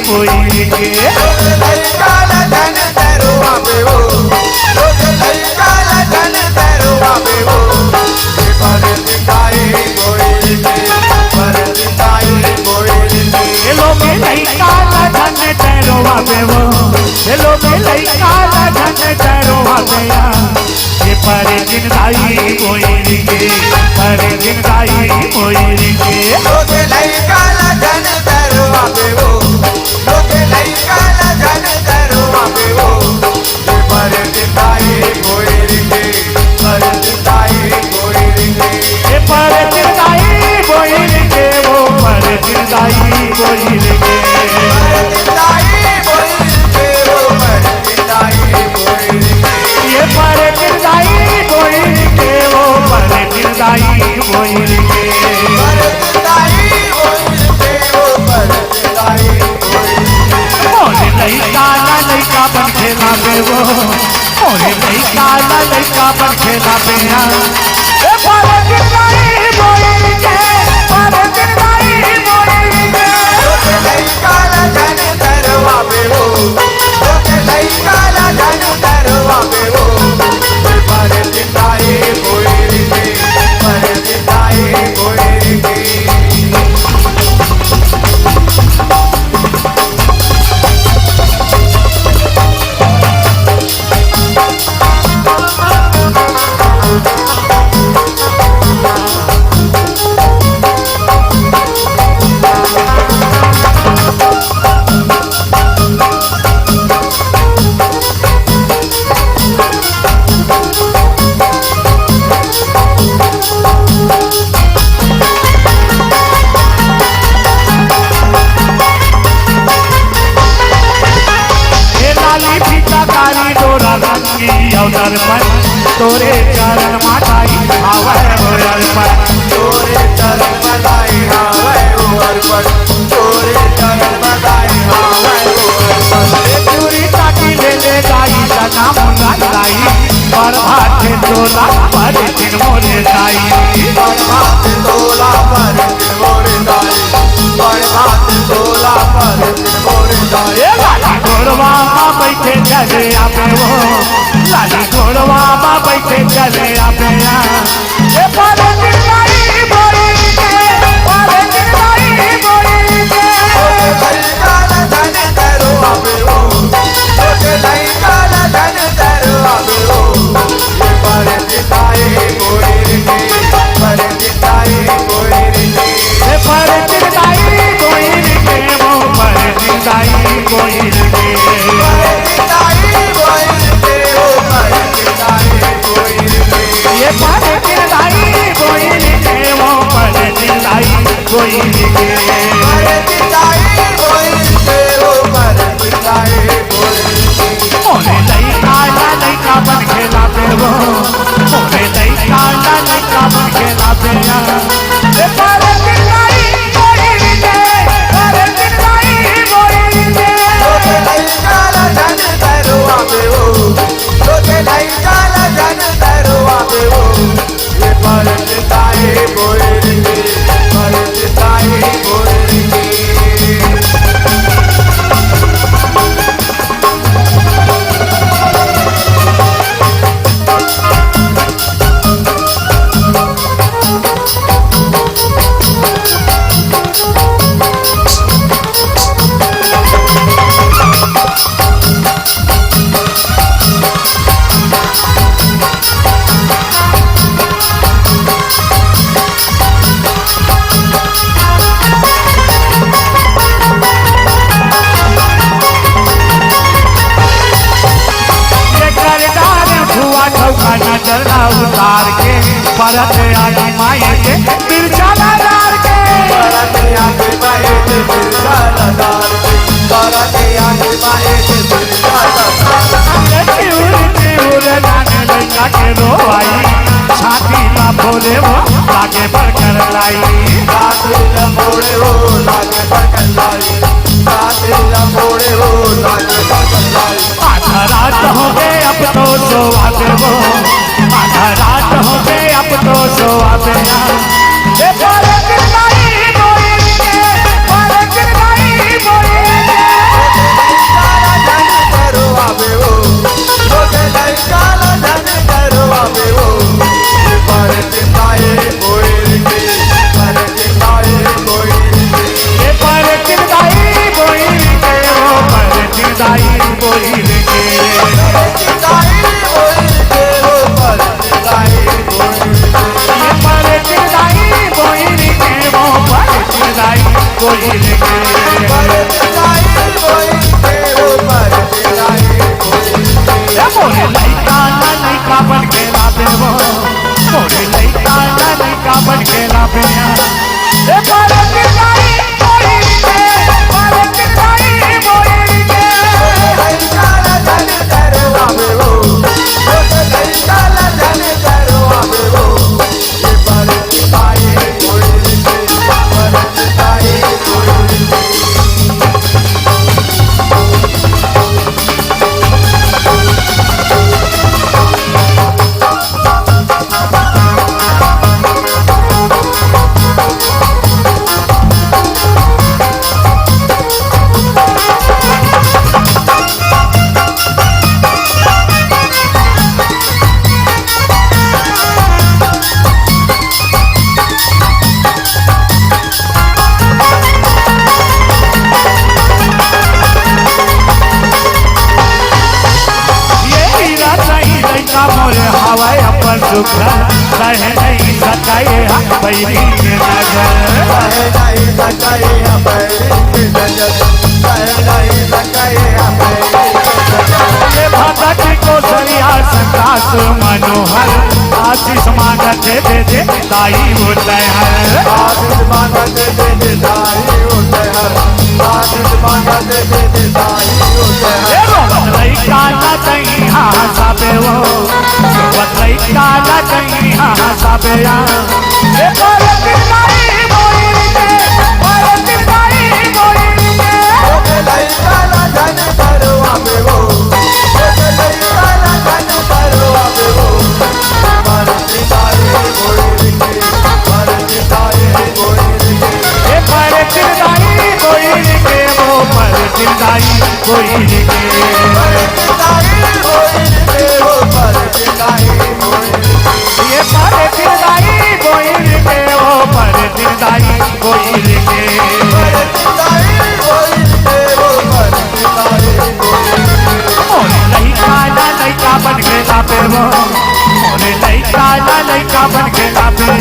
बोई के काला धन तेरो आवे वो काला धन तेरो आवे वो पर दिखाई बोई के पर दिखाई बोई के लोगे नहीं काला धन तेरो आवे वो लोगे नहीं काला धन तेरो आवे ये पर दिन दाई बोई के पर दिन दाई बोई के लोगे नहीं काला धन तेरो आवे वो लोगे नहीं काला धन तेरो आवे वो पर दिखाई बोई के पर दिखाई बोई के पर दिन दाई बोई के वो पर दिन दाई बोई के ये पर दिन दाई बोई के वो पर दिन दाई बोई के मोरे नहीं काला लड़का बन खेला पे वो मोरे नहीं काला लड़का बन खेला पे ए पर दिन दाई बोई के पर दिन दाई बोई के काला धन तेरो आवे वो नहीं काला धन तेरो आवे वो पर दिखाई बोई के पर दिखाई बोई के अवसर पर तोरे चरण माताई आवे होयर पर तोरे चरण बधाई आवे होयर पर तोरे चरण बधाई आवे होयर पर चूरी ताकी ले ले गाई सना मुंगा गाई पर भाटे तोला पर दिन मोरे गाई पर भाटे तोला पर दिन मोरे गाई पर भाटे तोला पर दिन मोरे गाई ए लाली घोड़वा मां बैठे चले आवे वो लाली घोड़वा मां बैठे चले आवे ए पर दिन दाई बोई के पर दिन दाई बोई के काला धन तेरो आवे वो नहीं काला धन तेरो आवे वो पर दिखाई बोई के पर दिखाई बोई के पर दिन दाई बोई के वो पर दिन दाई बोई के ये पर दिन दाई बोई के वो पर दिन दाई बोई के मोरे नहीं काला लड़का बन खेला पे वो मोरे नहीं काला लड़का बन खेला पे ये पर दिन दाई बोई के पर दिन दाई बोई के काला धन तेरो आवे वो काला धन तेरो आवे वो ये पर दिखाई बोई के पर दिखाई बोई के नजर उतार के परत आगे माए के तिरछा नजार के परत आगे माए के तिरछा नजार के परत आगे माए के तिरछा नजार के उड़ जाने लगा के रोवाई छाती ना भोले वो लागे बढ़कर लाई छाती ना भोले वो लागे बढ़कर लाई छाती ना भोले वो लागे बढ़कर लाई आधा रात हो गए अब तो सो आते वो आधा रात हो गए अब तो सो आते ये पर दिन दाई बोई के पर दिन दाई बोई के सुख सह नहीं सकाए बैरी के नजर सह नहीं सकाए बैरी की नजर सह नहीं सकाए बैरी की नजर ये भगत को सरिया संकास मनोहर आशीष मांगते दे दे दाई होते हैं आशीष मांगते दे दे दाई होते हैं आशीष मांगते दे दे दाई होते हैं बतलई काला कहीं हाँ साबे वो बतलई काला कहीं हाँ साबे ये परत नहीं मोई के परत नहीं मोई के ओके लई काला धन करवा पे वो ओके लई काला धन करवा पे वो परत दाई कोई के परत दाई कोई के ये परत नहीं मोई के वो परत दाई कोई के परत दाई कोई के वो परत दाई कोई ये परत दाई कोई के वो परत दाई कोई के परत दाई कोई के वो परत दाई कोई मोरे लइका बन के लापे वो मोरे लइका बन के लापे